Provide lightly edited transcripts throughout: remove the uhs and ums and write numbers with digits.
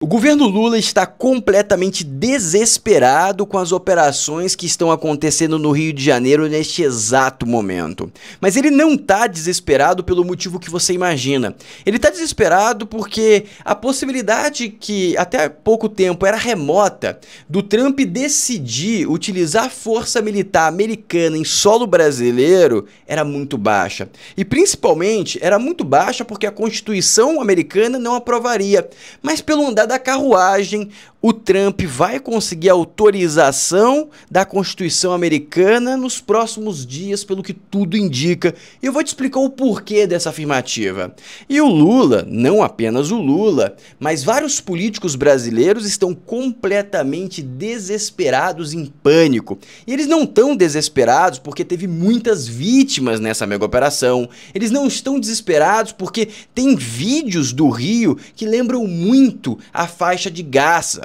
O governo Lula está completamente desesperado com as operações que estão acontecendo no Rio de Janeiro neste exato momento. Mas ele não está desesperado pelo motivo que você imagina. Ele está desesperado porque a possibilidade que até pouco tempo era remota do Trump decidir utilizar força militar americana em solo brasileiro era muito baixa. E principalmente era muito baixa porque a Constituição americana não aprovaria. Mas pelo andar da carruagem, o Trump vai conseguir autorização da Constituição americana nos próximos dias, pelo que tudo indica. E eu vou te explicar o porquê dessa afirmativa. E o Lula, não apenas o Lula, mas vários políticos brasileiros estão completamente desesperados, em pânico. E eles não estão desesperados porque teve muitas vítimas nessa mega operação. Eles não estão desesperados porque tem vídeos do Rio que lembram muito a faixa de Gaza.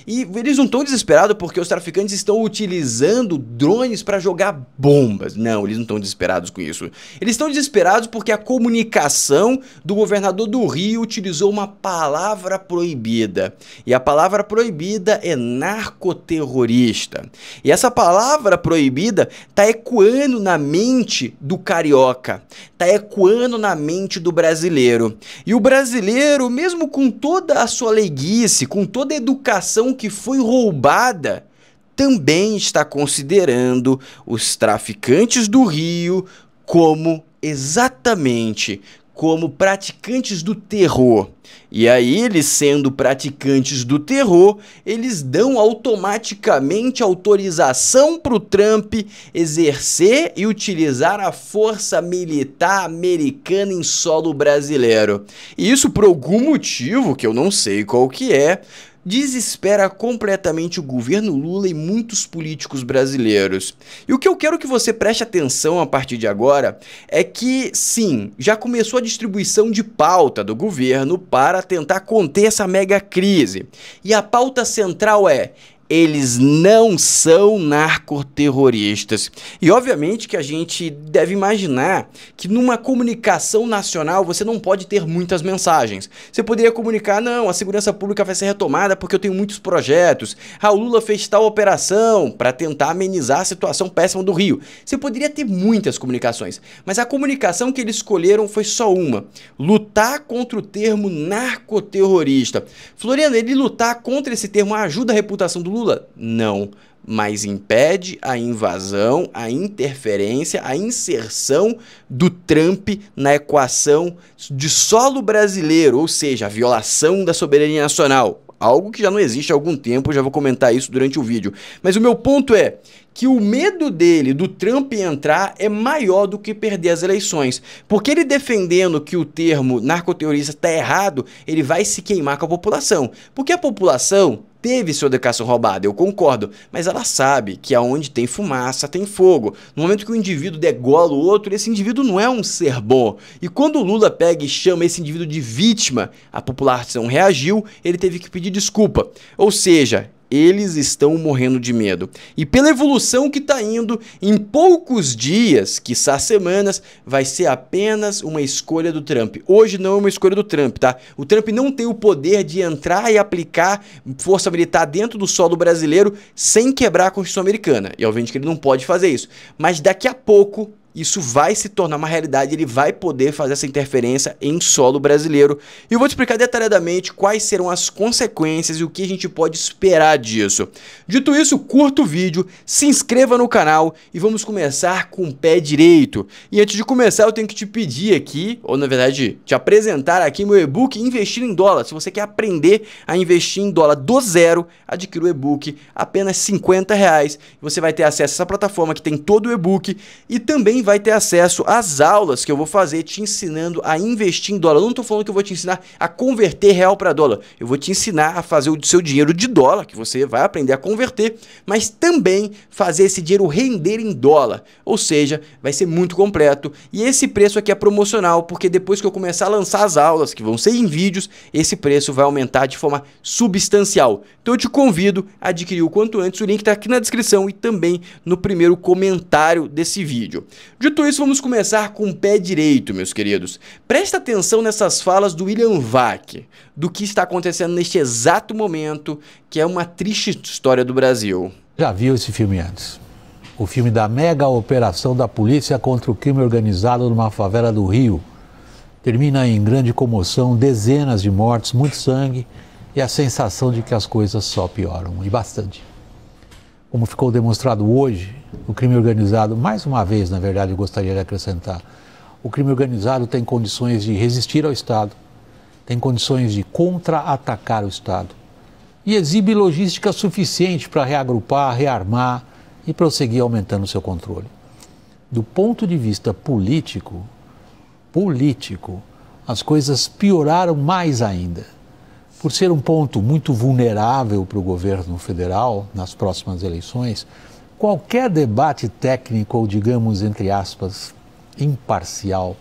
E eles não estão desesperados porque os traficantes estão utilizando drones para jogar bombas. Não, eles não estão desesperados com isso. Eles estão desesperados porque a comunicação do governador do Rio utilizou uma palavra proibida. E a palavra proibida é narcoterrorista. E essa palavra proibida está ecoando na mente do carioca, está ecoando na mente do brasileiro. E o brasileiro, mesmo com toda a sua leiguice, com toda a educação que foi roubada, também está considerando os traficantes do Rio como exatamente como praticantes do terror. E aí, eles sendo praticantes do terror, eles dão automaticamente autorização para o Trump exercer e utilizar a força militar americana em solo brasileiro. E isso por algum motivo, que eu não sei qual que é, desespera completamente o governo Lula e muitos políticos brasileiros. E o que eu quero que você preste atenção a partir de agora é que, sim, já começou a distribuição de pauta do governo para tentar conter essa mega crise. E a pauta central é: eles não são narcoterroristas. E obviamente que a gente deve imaginar que numa comunicação nacional você não pode ter muitas mensagens. Você poderia comunicar: não, a segurança pública vai ser retomada porque eu tenho muitos projetos. O Lula fez tal operação para tentar amenizar a situação péssima do Rio. Você poderia ter muitas comunicações, mas a comunicação que eles escolheram foi só uma: lutar contra o termo narcoterrorista. Floriano, ele lutar contra esse termo ajuda a reputação do Lula? Não, mas impede a invasão, a interferência, a inserção do Trump na equação de solo brasileiro, ou seja, a violação da soberania nacional. Algo que já não existe há algum tempo, já vou comentar isso durante o vídeo. Mas o meu ponto é que o medo dele, do Trump entrar, é maior do que perder as eleições. Porque ele defendendo que o termo narcoterrorista está errado, ele vai se queimar com a população. Porque a população teve sua educação roubada, eu concordo, mas ela sabe que aonde tem fumaça tem fogo. No momento que o indivíduo degola o outro, esse indivíduo não é um ser bom. E quando o Lula pega e chama esse indivíduo de vítima, a população reagiu, ele teve que pedir desculpa. Ou seja, eles estão morrendo de medo. E pela evolução que está indo, em poucos dias, quiçá semanas, vai ser apenas uma escolha do Trump. Hoje não é uma escolha do Trump, tá? O Trump não tem o poder de entrar e aplicar força militar dentro do solo brasileiro sem quebrar a Constituição americana. E obviamente que ele não pode fazer isso. Mas daqui a pouco isso vai se tornar uma realidade, ele vai poder fazer essa interferência em solo brasileiro. E eu vou te explicar detalhadamente quais serão as consequências e o que a gente pode esperar disso. Dito isso, curta o vídeo, se inscreva no canal e vamos começar com o pé direito. E antes de começar, eu tenho que te pedir aqui, ou na verdade, te apresentar aqui meu e-book Investir em Dólar. Se você quer aprender a investir em dólar do zero, adquira o e-book, apenas R$50. Você vai ter acesso a essa plataforma que tem todo o e-book e também vai ter acesso às aulas que eu vou fazer te ensinando a investir em dólar. Eu não estou falando que eu vou te ensinar a converter real para dólar. Eu vou te ensinar a fazer o seu dinheiro de dólar, que você vai aprender a converter, mas também fazer esse dinheiro render em dólar. Ou seja, vai ser muito completo. E esse preço aqui é promocional, porque depois que eu começar a lançar as aulas, que vão ser em vídeos, esse preço vai aumentar de forma substancial. Então eu te convido a adquirir o quanto antes. O link está aqui na descrição e também no primeiro comentário desse vídeo. Dito isso, vamos começar com o pé direito, meus queridos. Presta atenção nessas falas do William Vac, do que está acontecendo neste exato momento, que é uma triste história do Brasil. Já viu esse filme antes? O filme da mega operação da polícia contra o crime organizado numa favela do Rio. Termina em grande comoção, dezenas de mortes, muito sangue e a sensação de que as coisas só pioram, e bastante. Como ficou demonstrado hoje, o crime organizado, mais uma vez, na verdade, eu gostaria de acrescentar, o crime organizado tem condições de resistir ao Estado, tem condições de contra-atacar o Estado e exibe logística suficiente para reagrupar, rearmar e prosseguir aumentando o seu controle. Do ponto de vista político, as coisas pioraram mais ainda. Por ser um ponto muito vulnerável para o governo federal nas próximas eleições, qualquer debate técnico ou, digamos, entre aspas, imparcial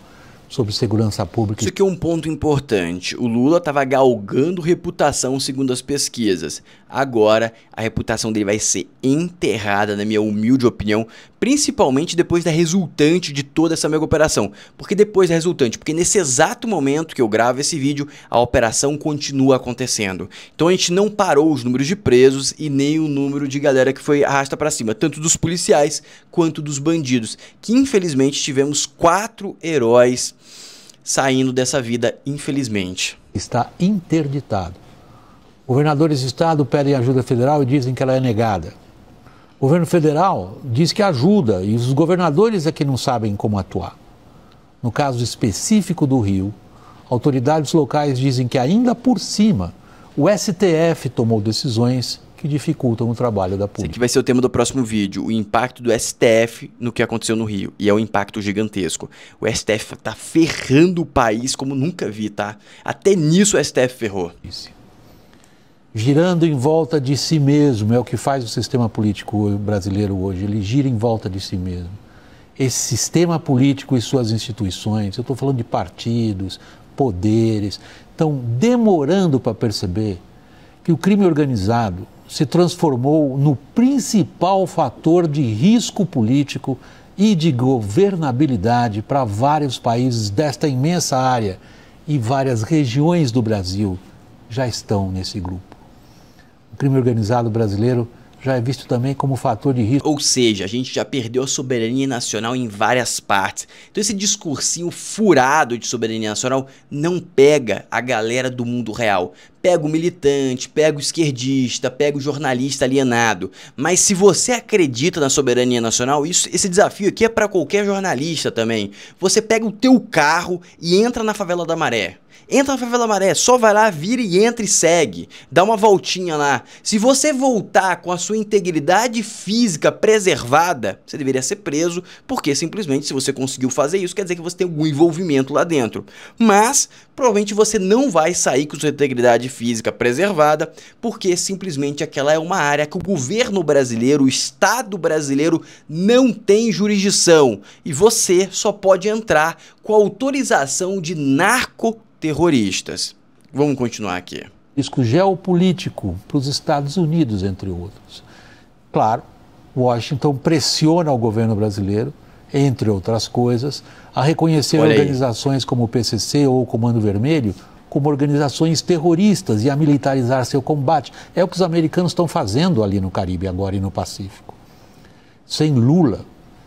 sobre segurança pública... Isso aqui é um ponto importante. O Lula estava galgando reputação segundo as pesquisas. Agora, a reputação dele vai ser enterrada, na minha humilde opinião, principalmente depois da resultante de toda essa mega operação. Por que depois da resultante? Porque nesse exato momento que eu gravo esse vídeo, a operação continua acontecendo. Então a gente não parou os números de presos e nem o número de galera que foi arrasta para cima, tanto dos policiais quanto dos bandidos, que infelizmente tivemos 4 heróis saindo dessa vida, infelizmente. Está interditado. Governadores de estado pedem ajuda federal e dizem que ela é negada. O governo federal diz que ajuda e os governadores é que não sabem como atuar. No caso específico do Rio, autoridades locais dizem que ainda por cima o STF tomou decisões que dificultam o trabalho da polícia. Esse aqui vai ser o tema do próximo vídeo, o impacto do STF no que aconteceu no Rio. E é um impacto gigantesco. O STF tá ferrando o país como nunca vi, tá? Até nisso o STF ferrou. Girando em volta de si mesmo, é o que faz o sistema político brasileiro hoje. Ele gira em volta de si mesmo. Esse sistema político e suas instituições, eu estou falando de partidos, poderes, estão demorando para perceber que o crime organizado se transformou no principal fator de risco político e de governabilidade para vários países desta imensa área, e várias regiões do Brasil já estão nesse grupo. O crime organizado brasileiro já é visto também como fator de risco. Ou seja, a gente já perdeu a soberania nacional em várias partes. Então esse discursinho furado de soberania nacional não pega a galera do mundo real. Pega o militante, pega o esquerdista, pega o jornalista alienado. Mas se você acredita na soberania nacional, esse desafio aqui é para qualquer jornalista também. Você pega o teu carro e entra na Favela da Maré. Entra na Favela da Maré, só vai lá, vira e entra e segue. Dá uma voltinha lá. Se você voltar com a sua integridade física preservada, você deveria ser preso, porque simplesmente se você conseguiu fazer isso, quer dizer que você tem algum envolvimento lá dentro. Mas provavelmente você não vai sair com sua integridade física preservada, porque simplesmente aquela é uma área que o governo brasileiro, o Estado brasileiro não tem jurisdição. E você só pode entrar com autorização de narcoterroristas. Vamos continuar aqui. Risco geopolítico para os Estados Unidos, entre outros. Claro, Washington pressiona o governo brasileiro, entre outras coisas, a reconhecer organizações como o PCC ou o Comando Vermelho como organizações terroristas e a militarizar seu combate. É o que os americanos estão fazendo ali no Caribe agora e no Pacífico. Sem Lula,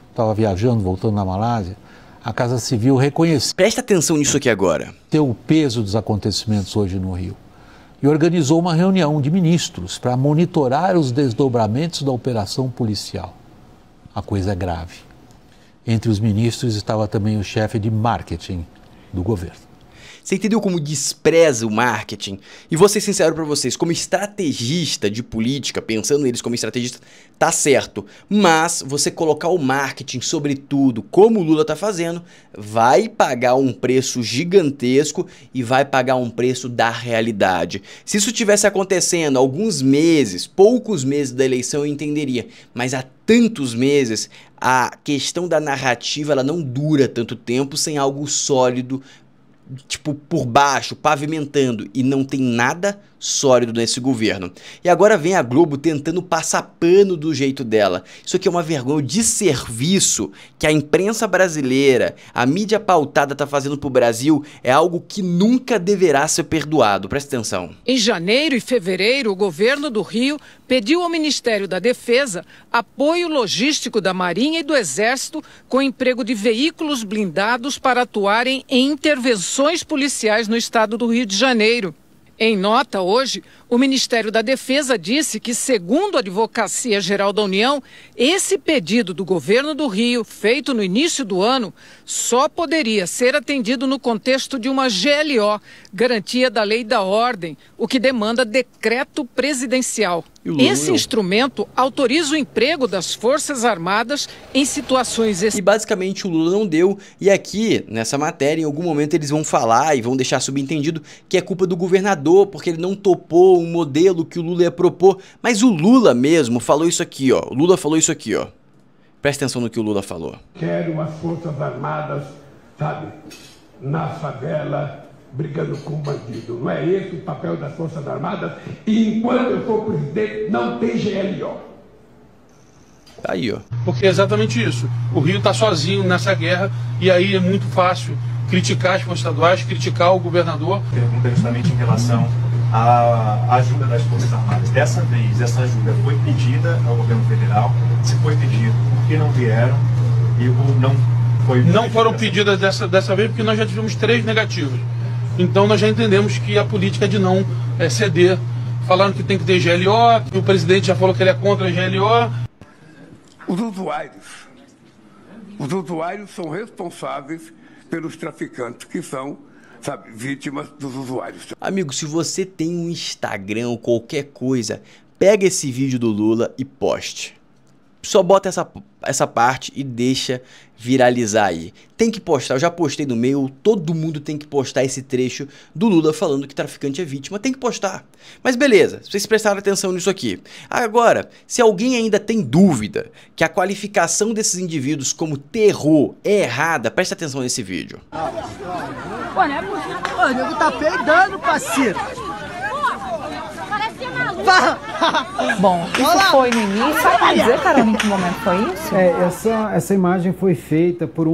estava viajando, voltando na Malásia, a Casa Civil reconheceu... Presta atenção nisso aqui agora. ...o peso dos acontecimentos hoje no Rio e organizou uma reunião de ministros para monitorar os desdobramentos da operação policial. A coisa é grave. Entre os ministros estava também o chefe de marketing do governo. Você entendeu como despreza o marketing? E vou ser sincero pra vocês, como estrategista de política, pensando neles como estrategista, tá certo. Mas você colocar o marketing sobre tudo, como o Lula tá fazendo, vai pagar um preço gigantesco e vai pagar um preço da realidade. Se isso tivesse acontecendo alguns meses, poucos meses da eleição, eu entenderia. Mas há tantos meses, a questão da narrativa ela não dura tanto tempo sem algo sólido tipo, por baixo, pavimentando, e não tem nada sólido nesse governo. E agora vem a Globo tentando passar pano do jeito dela. Isso aqui é uma vergonha de serviço que a imprensa brasileira, a mídia pautada tá fazendo pro Brasil, é algo que nunca deverá ser perdoado. Presta atenção. Em janeiro e fevereiro, o governo do Rio pediu ao Ministério da Defesa apoio logístico da Marinha e do Exército com emprego de veículos blindados para atuarem em intervenções policiais no estado do Rio de Janeiro. Em nota hoje, o Ministério da Defesa disse que, segundo a Advocacia Geral da União, esse pedido do governo do Rio, feito no início do ano, só poderia ser atendido no contexto de uma GLO, Garantia da Lei e da Ordem, o que demanda decreto presidencial. Esse instrumento autoriza o emprego das Forças Armadas em situações... E basicamente o Lula não deu, e aqui, nessa matéria, em algum momento eles vão falar e vão deixar subentendido que é culpa do governador, porque ele não topou um modelo que o Lula ia propor. Mas o Lula mesmo falou isso aqui, ó. O Lula falou isso aqui, ó. Presta atenção no que o Lula falou. Quero as Forças Armadas, sabe, na favela, brigando com o bandido. Não é esse o papel das Forças Armadas? E enquanto eu for presidente, não tem GLO. Aí, ó. Porque é exatamente isso. O Rio está sozinho nessa guerra e aí é muito fácil criticar as forças estaduais, criticar o governador. Pergunta justamente em relação à ajuda das Forças Armadas. Dessa vez, essa ajuda foi pedida ao governo federal. Se foi pedido, por que não vieram? E não foi... Não foram pedidas dessa vez porque nós já tivemos 3 negativos. Então nós já entendemos que a política é de não ceder. Falaram que tem que ter GLO, que o presidente já falou que ele é contra a GLO. Os usuários são responsáveis pelos traficantes que são, sabe, vítimas dos usuários. Amigo, se você tem um Instagram ou qualquer coisa, pega esse vídeo do Lula e poste. Só bota essa parte e deixa viralizar aí. Tem que postar, eu já postei no meu, todo mundo tem que postar esse trecho do Lula falando que traficante é vítima, tem que postar. Mas beleza, vocês prestaram atenção nisso aqui. Agora, se alguém ainda tem dúvida que a qualificação desses indivíduos como terror é errada, presta atenção nesse vídeo. Pô, não é possível. Pô, o nego tá peidando, parceiro. Bom, isso foi no início. Só pra dizer, Carol, em que momento foi isso? Essa imagem foi feita por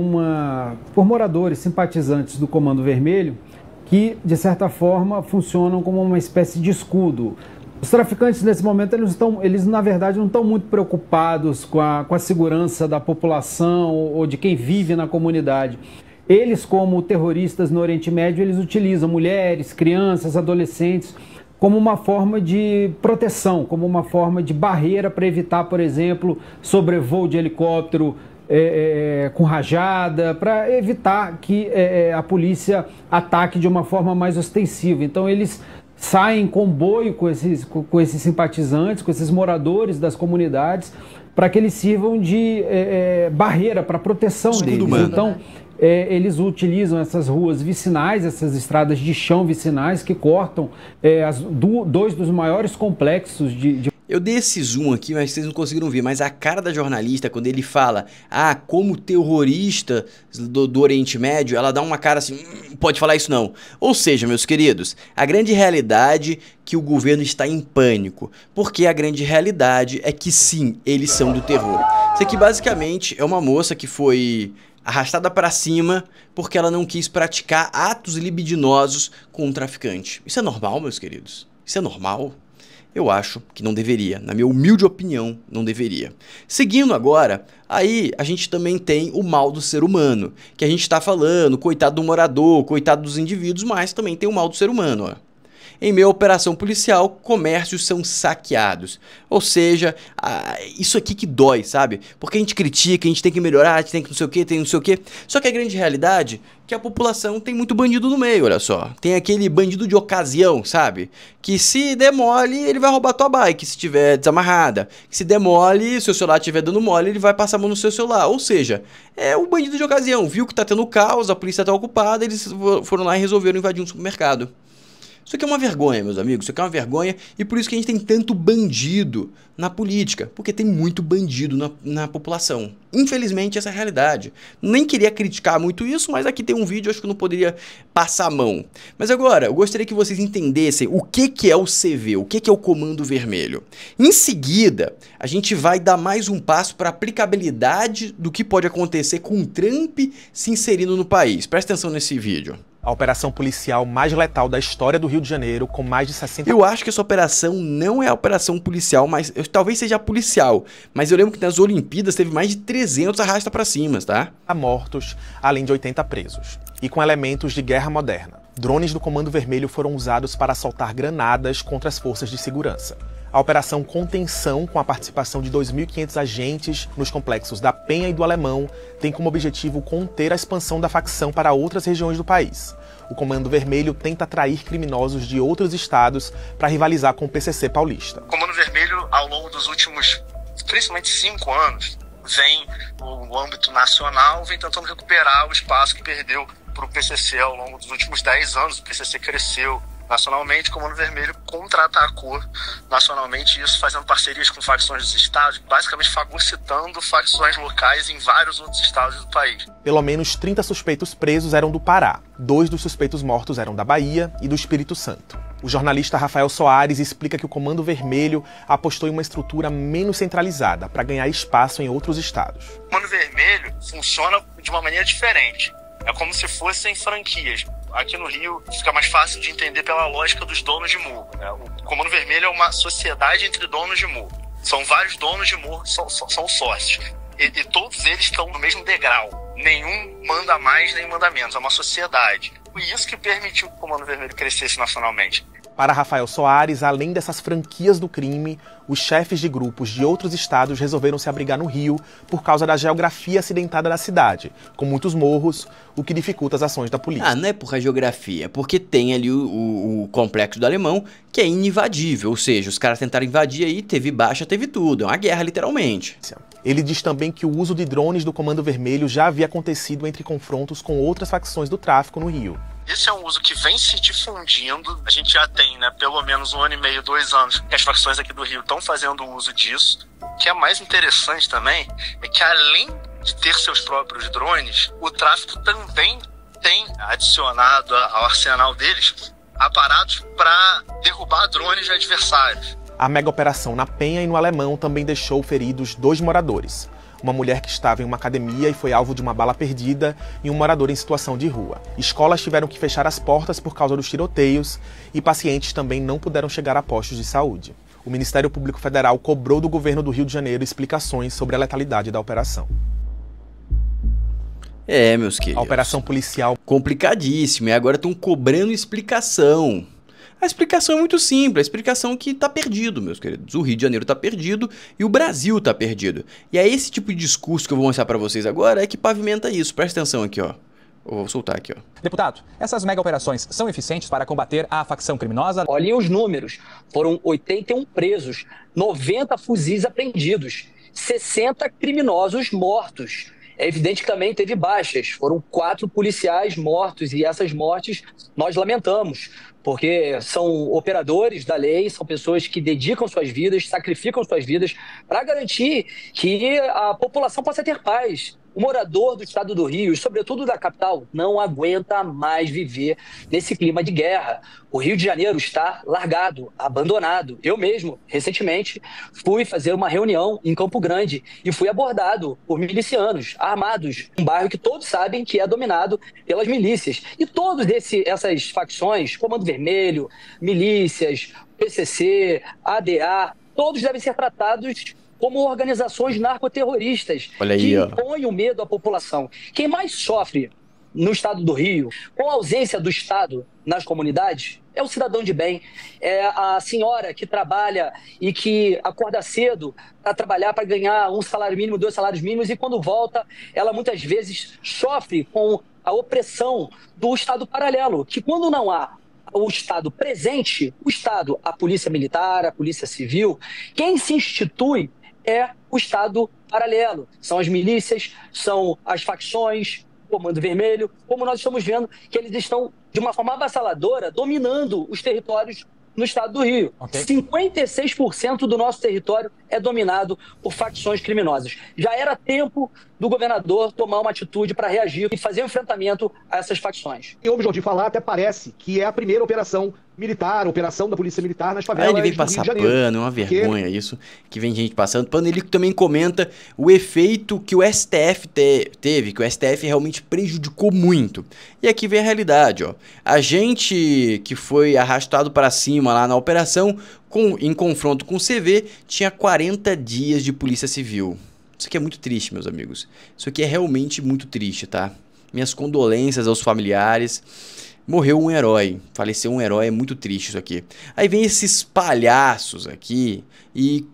moradores simpatizantes do Comando Vermelho que, de certa forma, funcionam como uma espécie de escudo. Os traficantes, nesse momento, eles na verdade, não estão muito preocupados com a segurança da população ou de quem vive na comunidade. Eles, como terroristas no Oriente Médio, eles utilizam mulheres, crianças, adolescentes como uma forma de proteção, como uma forma de barreira para evitar, por exemplo, sobrevoo de helicóptero com rajada, para evitar que a polícia ataque de uma forma mais ostensiva. Então eles saem em comboio com esses simpatizantes, com esses moradores das comunidades, para que eles sirvam de barreira para proteção deles. Então, eles utilizam essas ruas vicinais, essas estradas de chão vicinais que cortam dois dos maiores complexos de... Eu dei esse zoom aqui, mas vocês não conseguiram ver, mas a cara da jornalista, quando ele fala, como terrorista do Oriente Médio, ela dá uma cara assim, pode falar isso não. Ou seja, meus queridos, a grande realidade é que o governo está em pânico, porque a grande realidade é que sim, eles são do terror. Isso aqui basicamente é uma moça que foi arrastada para cima porque ela não quis praticar atos libidinosos com um traficante. Isso é normal, meus queridos? Isso é normal? Eu acho que não deveria, na minha humilde opinião, não deveria. Seguindo agora, aí a gente também tem o mal do ser humano, que a gente está falando, coitado do morador, coitado dos indivíduos, mas também tem o mal do ser humano, ó. Em meio à operação policial, comércios são saqueados. Ou seja, isso aqui que dói, sabe? Porque a gente critica, a gente tem que melhorar, a gente tem que não sei o que, tem não sei o que. Só que a grande realidade é que a população tem muito bandido no meio, olha só. Tem aquele bandido de ocasião, sabe? Que se demole, ele vai roubar tua bike se estiver desamarrada. Que se demole, se o celular estiver dando mole, ele vai passar a mão no seu celular. Ou seja, é o bandido de ocasião. Viu que tá tendo caos, a polícia tá ocupada, eles foram lá e resolveram invadir um supermercado. Isso aqui é uma vergonha, meus amigos, isso aqui é uma vergonha e por isso que a gente tem tanto bandido na política, porque tem muito bandido na população. Infelizmente, essa é a realidade. Nem queria criticar muito isso, mas aqui tem um vídeo, acho que eu não poderia passar a mão. Mas agora, eu gostaria que vocês entendessem o que é o CV, o que é o Comando Vermelho. Em seguida, a gente vai dar mais um passo para a aplicabilidade do que pode acontecer com o Trump se inserindo no país. Presta atenção nesse vídeo. A operação policial mais letal da história do Rio de Janeiro, com mais de 60... Eu acho que essa operação não é a operação policial, mas talvez seja policial. Mas eu lembro que nas Olimpíadas teve mais de 300 arrasta pra cima, tá? Mortos, além de 80 presos. E com elementos de guerra moderna. Drones do Comando Vermelho foram usados para soltar granadas contra as forças de segurança. A Operação Contenção, com a participação de 2.500 agentes nos complexos da Penha e do Alemão, tem como objetivo conter a expansão da facção para outras regiões do país. O Comando Vermelho tenta atrair criminosos de outros estados para rivalizar com o PCC paulista. O Comando Vermelho, ao longo dos últimos, principalmente 5 anos, vem no âmbito nacional, vem tentando recuperar o espaço que perdeu para o PCC ao longo dos últimos 10 anos. O PCC cresceu nacionalmente, o Comando Vermelho contra-atacou nacionalmente, isso fazendo parcerias com facções dos estados, basicamente fagocitando facções locais em vários outros estados do país. Pelo menos 30 suspeitos presos eram do Pará, 2 dos suspeitos mortos eram da Bahia e do Espírito Santo. O jornalista Rafael Soares explica que o Comando Vermelho apostou em uma estrutura menos centralizada para ganhar espaço em outros estados. O Comando Vermelho funciona de uma maneira diferente. É como se fossem franquias. Aqui no Rio fica mais fácil de entender pela lógica dos donos de morro, né? O Comando Vermelho é uma sociedade entre donos de morro. São vários donos de morro, são sócios. E todos eles estão no mesmo degrau. Nenhum manda mais, nem manda menos. É uma sociedade. E isso que permitiu que o Comando Vermelho crescesse nacionalmente. Para Rafael Soares, além dessas franquias do crime, os chefes de grupos de outros estados resolveram se abrigar no Rio por causa da geografia acidentada da cidade, com muitos morros, o que dificulta as ações da polícia. Ah, não é por causa da geografia, é porque tem ali o complexo do Alemão, que é invadível, ou seja, os caras tentaram invadir aí, teve baixa, teve tudo, é uma guerra literalmente. Ele diz também que o uso de drones do Comando Vermelho já havia acontecido entre confrontos com outras facções do tráfico no Rio. Esse é um uso que vem se difundindo. A gente já tem, né, pelo menos 1 ano e meio, 2 anos, que as facções aqui do Rio estão fazendo uso disso. O que é mais interessante também é que, além de ter seus próprios drones, o tráfico também tem adicionado ao arsenal deles aparatos para derrubar drones de adversários. A mega operação na Penha e no Alemão também deixou feridos 2 moradores. Uma mulher que estava em uma academia e foi alvo de uma bala perdida e um morador em situação de rua. Escolas tiveram que fechar as portas por causa dos tiroteios e pacientes também não puderam chegar a postos de saúde. O Ministério Público Federal cobrou do governo do Rio de Janeiro explicações sobre a letalidade da operação. É, meus queridos. A operação policial... complicadíssima, e agora estão cobrando explicação. A explicação é muito simples, a explicação é que tá perdido, meus queridos. O Rio de Janeiro tá perdido e o Brasil tá perdido. E é esse tipo de discurso que eu vou mostrar pra vocês agora é que pavimenta isso. Presta atenção aqui, ó. Eu vou soltar aqui, ó. Deputado, essas mega operações são eficientes para combater a facção criminosa? Olhem os números. Foram 81 presos, 90 fuzis apreendidos, 60 criminosos mortos. É evidente que também teve baixas. Foram 4 policiais mortos e essas mortes nós lamentamos, porque são operadores da lei, são pessoas que dedicam suas vidas, sacrificam suas vidas para garantir que a população possa ter paz. O morador do estado do Rio, e sobretudo da capital, não aguenta mais viver nesse clima de guerra. O Rio de Janeiro está largado, abandonado. Eu mesmo, recentemente, fui fazer uma reunião em Campo Grande e fui abordado por milicianos armados, um bairro que todos sabem que é dominado pelas milícias. E todas essas facções, Comando Vermelho, milícias, PCC, ADA, todos devem ser tratados como organizações narcoterroristas que impõem o medo à população. Quem mais sofre no estado do Rio, com a ausência do Estado nas comunidades, é o cidadão de bem, é a senhora que trabalha e que acorda cedo para trabalhar, para ganhar 1 salário mínimo, 2 salários mínimos, e quando volta, ela muitas vezes sofre com a opressão do Estado paralelo, que quando não há o Estado presente, o Estado, a Polícia Militar, a Polícia Civil, quem se institui é o Estado paralelo. São as milícias, são as facções, Comando Vermelho, como nós estamos vendo que eles estão, de uma forma avassaladora, dominando os territórios no estado do Rio. 56% do nosso território é dominado por facções criminosas. Já era tempo do governador tomar uma atitude para reagir e fazer um enfrentamento a essas facções. E ouve o Jordi falar, até parece que é a primeira operação militar, operação da Polícia Militar nas favelas. Aí ele vem passar pano, é uma vergonha isso, que vem gente passando pano. Ele também comenta o efeito que o STF teve, que o STF realmente prejudicou muito. E aqui vem a realidade, ó. A gente que foi arrastado para cima lá na operação, em confronto com o CV, tinha 40 dias de polícia civil. Isso aqui é muito triste, meus amigos. Isso aqui é realmente muito triste, tá? Minhas condolências aos familiares. Morreu um herói, faleceu um herói, é muito triste isso aqui. Aí vem esses palhaços aqui e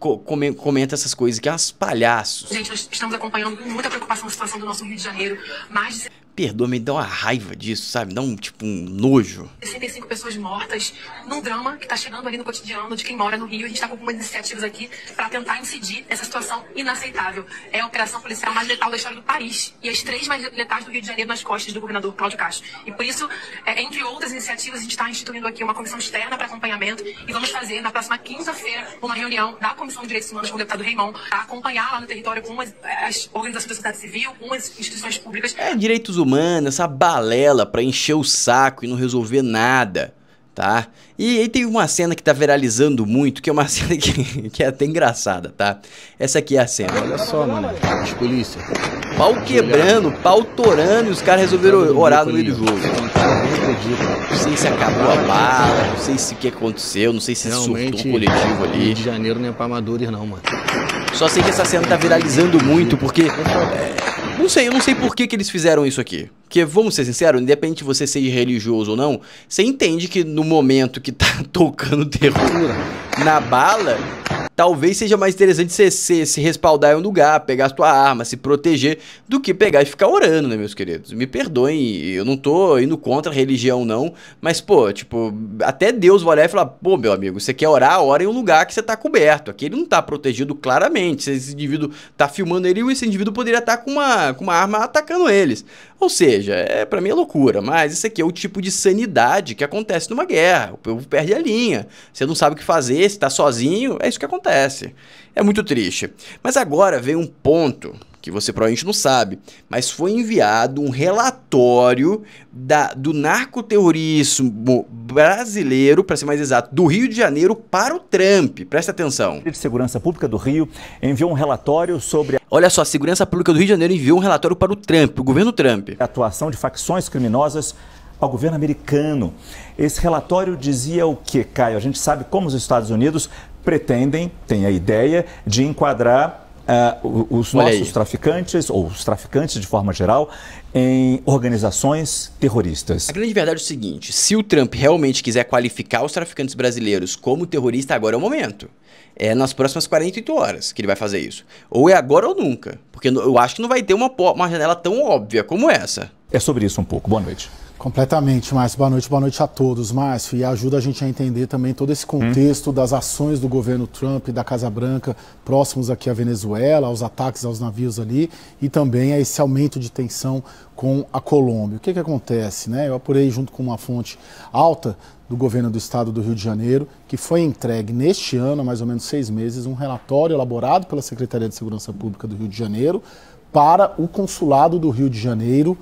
comenta essas coisas, que é uns palhaços. Gente, nós estamos acompanhando com muita preocupação a situação do nosso Rio de Janeiro. Mais de... Perdoa, me dá uma raiva disso, sabe? Dá um, tipo, um nojo. 65 pessoas mortas num drama que tá chegando ali no cotidiano de quem mora no Rio. A gente tá com algumas iniciativas aqui para tentar incidir essa situação inaceitável. É a operação policial mais letal da história do país e as 3 mais letais do Rio de Janeiro nas costas do governador Cláudio Castro. E por isso, entre outras iniciativas, a gente está instituindo aqui uma comissão externa para acompanhamento e vamos fazer na próxima quinta-feira uma reunião da Comissão de Direitos Humanos com o deputado Raymond para acompanhar lá no território com as organizações da sociedade civil, com as instituições públicas. Direitos humanos, essa balela pra encher o saco e não resolver nada, tá? E aí tem uma cena que tá viralizando muito, que é uma cena que é até engraçada, tá? Essa aqui é a cena. Olha só, mano, as polícia. Pau quebrando, pau torando e os caras resolveram orar no meio do jogo. Não sei se acabou a bala, não sei se o que aconteceu, não sei se surtou um coletivo ali. Rio de Janeiro não é pra amadores não, mano. Só sei que essa cena tá viralizando muito, porque... eu não sei por que eles fizeram isso aqui. Porque, vamos ser sinceros, independente de você ser religioso ou não, você entende que no momento que tá tocando terror na bala, talvez seja mais interessante você se respaldar em um lugar, pegar a sua arma, se proteger, do que pegar e ficar orando, né, meus queridos? Me perdoem, eu não tô indo contra a religião, não, mas, pô, tipo, até Deus vai olhar e falar, pô, meu amigo, você quer orar, ora em um lugar que você tá coberto. Aqui ele não tá protegido claramente, se esse indivíduo tá filmando ele, esse indivíduo poderia estar com uma arma atacando eles. Ou seja, pra mim é loucura, mas isso aqui é o tipo de sanidade que acontece numa guerra. O povo perde a linha, você não sabe o que fazer, se tá sozinho, é isso que acontece. É muito triste. Mas agora vem um ponto que você provavelmente não sabe, mas foi enviado um relatório do narcoterrorismo brasileiro, para ser mais exato, do Rio de Janeiro para o Trump. Presta atenção. A Segurança Pública do Rio enviou um relatório sobre... Olha só, a Segurança Pública do Rio de Janeiro enviou um relatório para o Trump, o governo Trump. A atuação de facções criminosas ao governo americano. Esse relatório dizia o quê, Caio? A gente sabe como os Estados Unidos pretendem, tem a ideia de enquadrar os nossos traficantes, ou os traficantes de forma geral, em organizações terroristas. A grande verdade é o seguinte, se o Trump realmente quiser qualificar os traficantes brasileiros como terrorista, agora é o momento. É nas próximas 48 horas que ele vai fazer isso. Ou é agora ou nunca, porque eu acho que não vai ter uma janela tão óbvia como essa. É sobre isso um pouco. Boa noite. Completamente, Márcio. Boa noite a todos, Márcio. E ajuda a gente a entender também todo esse contexto das ações do governo Trump e da Casa Branca próximos aqui à Venezuela, aos ataques aos navios ali e também a esse aumento de tensão com a Colômbia. O que acontece, né? Eu apurei junto com uma fonte alta do governo do estado do Rio de Janeiro, que foi entregue neste ano, há mais ou menos 6 meses, um relatório elaborado pela Secretaria de Segurança Pública do Rio de Janeiro para o consulado do Rio de Janeiro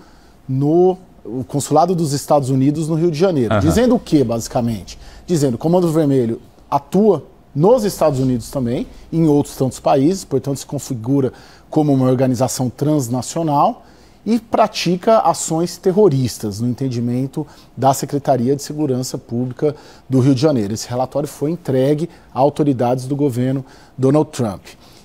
o consulado dos Estados Unidos no Rio de Janeiro. Dizendo o que, basicamente? Dizendo que o Comando Vermelho atua nos Estados Unidos também, e em outros tantos países, portanto se configura como uma organização transnacional e pratica ações terroristas, no entendimento da Secretaria de Segurança Pública do Rio de Janeiro. Esse relatório foi entregue a autoridades do governo Donald Trump.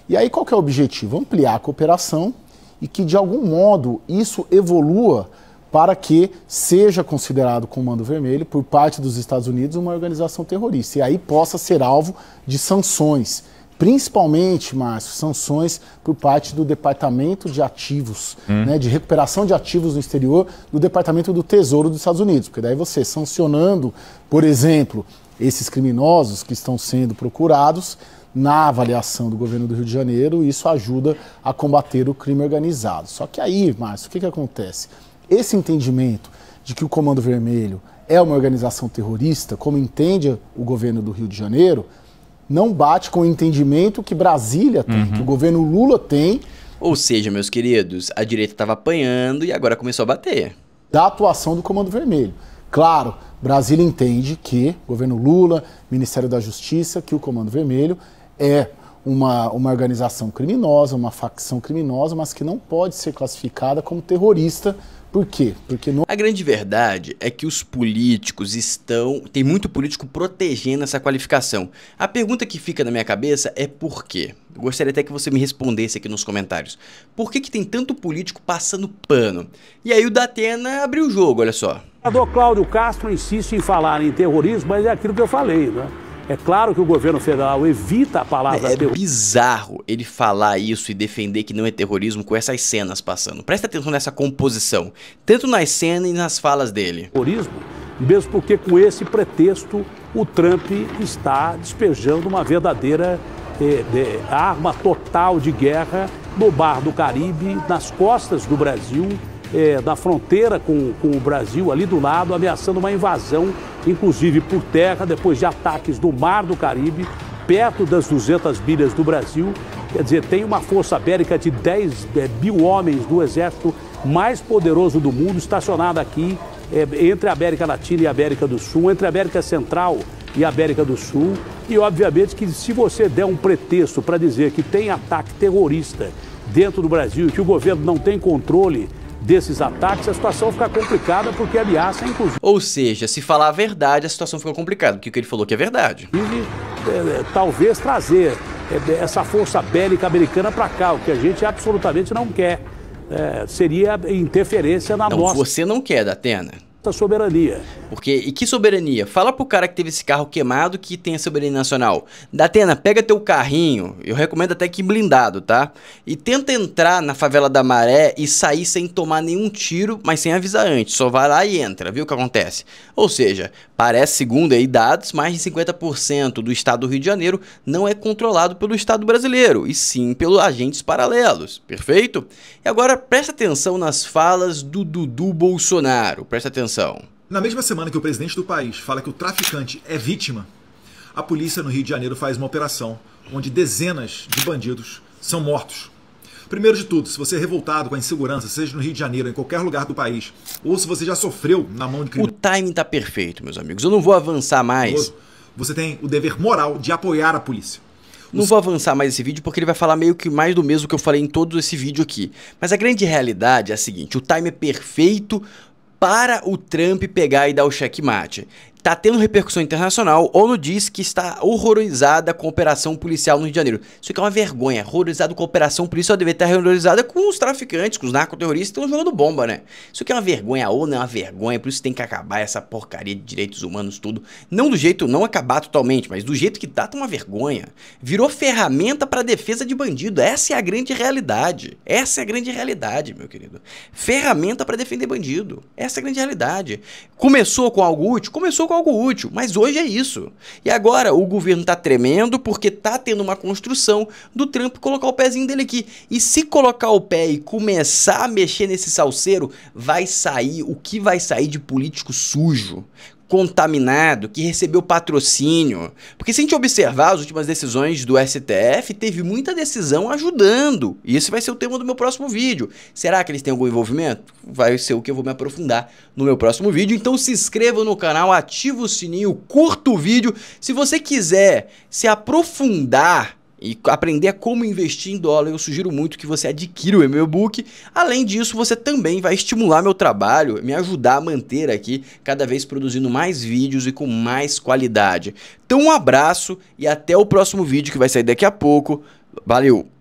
E aí qual que é o objetivo? Ampliar a cooperação e que, de algum modo, isso evolua para que seja considerado Comando Vermelho, por parte dos Estados Unidos, uma organização terrorista. E aí possa ser alvo de sanções, principalmente, Márcio, sanções por parte do Departamento de Ativos, né, de recuperação de ativos no exterior, do Departamento do Tesouro dos Estados Unidos. Porque daí você sancionando, por exemplo, esses criminosos que estão sendo procurados, na avaliação do governo do Rio de Janeiro, isso ajuda a combater o crime organizado. Só que aí, Márcio, o que acontece? esse entendimento de que o Comando Vermelho é uma organização terrorista, como entende o governo do Rio de Janeiro, não bate com o entendimento que Brasília tem, que o governo Lula tem. Ou seja, meus queridos, a direita estava apanhando e agora começou a bater. Da atuação do Comando Vermelho. Claro, Brasília entende que o governo Lula, Ministério da Justiça, que o Comando Vermelho é uma organização criminosa, uma facção criminosa, mas que não pode ser classificada como terrorista. Por quê? Porque A grande verdade é que os políticos tem muito político protegendo essa qualificação. A pergunta que fica na minha cabeça é por quê? Eu gostaria até que você me respondesse aqui nos comentários. Por que tem tanto político passando pano? E aí o Datena abriu o jogo, olha só. O senador Cláudio Castro insiste em falar em terrorismo, mas é aquilo que eu falei, né? É claro que o governo federal evita a palavra terrorismo. É bizarro ele falar isso e defender que não é terrorismo com essas cenas passando. Presta atenção nessa composição, tanto nas cenas e nas falas dele. Terrorismo, mesmo porque com esse pretexto o Trump está despejando uma verdadeira arma total de guerra no Mar do Caribe, nas costas do Brasil, da fronteira com o Brasil, ali do lado, ameaçando uma invasão, inclusive por terra, depois de ataques do Mar do Caribe, perto das 200 milhas do Brasil. Quer dizer, tem uma força bélica de 10 mil homens do exército mais poderoso do mundo, estacionada aqui entre a América Latina e a América do Sul, entre a América Central e a América do Sul. E, obviamente, que se você der um pretexto para dizer que tem ataque terrorista dentro do Brasil e que o governo não tem controle desses ataques, a situação fica complicada porque ameaça, inclusive... Ou seja, se falar a verdade, a situação fica complicada, porque o que ele falou que é verdade. Talvez trazer essa força bélica americana para cá, o que a gente absolutamente não quer. Seria interferência na nossa... Você não quer, Datena? Soberania. E que soberania? Fala pro cara que teve esse carro queimado que tem a soberania nacional. Datena, pega teu carrinho, eu recomendo até que blindado, tá? E tenta entrar na favela da Maré e sair sem tomar nenhum tiro, mas sem avisar antes. Só vai lá e entra, viu o que acontece? Ou seja, parece, segundo aí dados, mais de 50% do estado do Rio de Janeiro não é controlado pelo estado brasileiro, e sim pelos agentes paralelos, perfeito? E agora presta atenção nas falas do Dudu Bolsonaro, presta atenção. Na mesma semana que o presidente do país fala que o traficante é vítima, a polícia no Rio de Janeiro faz uma operação onde dezenas de bandidos são mortos. Primeiro de tudo, se você é revoltado com a insegurança, seja no Rio de Janeiro, em qualquer lugar do país, ou se você já sofreu na mão de criminosos... O timing tá perfeito, meus amigos. Eu não vou avançar mais. Você tem o dever moral de apoiar a polícia. Não vou avançar mais esse vídeo porque ele vai falar meio que mais do mesmo que eu falei em todo esse vídeo aqui. Mas a grande realidade é a seguinte, o time é perfeito para o Trump pegar e dar o checkmate. Tá tendo repercussão internacional. ONU diz que está horrorizada com a operação policial no Rio de Janeiro. Isso aqui é uma vergonha. Horrorizado com a operação policial, deve estar horrorizada com os traficantes, com os narcoterroristas que estão jogando bomba, né? Isso aqui é uma vergonha. A ONU é uma vergonha, por isso tem que acabar essa porcaria de direitos humanos tudo. Não do jeito, não acabar totalmente, mas do jeito que tá uma vergonha. Virou ferramenta para defesa de bandido. Essa é a grande realidade. Essa é a grande realidade, meu querido. Ferramenta para defender bandido. Essa é a grande realidade. Começou com algo útil? Começou com algo útil, mas hoje é isso. E agora o governo tá tremendo porque tá tendo uma construção do Trump colocar o pezinho dele aqui. E se colocar o pé e começar a mexer nesse salseiro, vai sair o que vai sair de político sujo, contaminado, que recebeu patrocínio. Porque se a gente observar as últimas decisões do STF, teve muita decisão ajudando. E esse vai ser o tema do meu próximo vídeo. Será que eles têm algum envolvimento? Vai ser o que eu vou me aprofundar no meu próximo vídeo. Então se inscreva no canal, ativa o sininho, curta o vídeo. Se você quiser se aprofundar e aprender a como investir em dólar, eu sugiro muito que você adquira o meu e-book. Além disso, você também vai estimular meu trabalho, me ajudar a manter aqui, cada vez produzindo mais vídeos e com mais qualidade. Então um abraço e até o próximo vídeo que vai sair daqui a pouco. Valeu!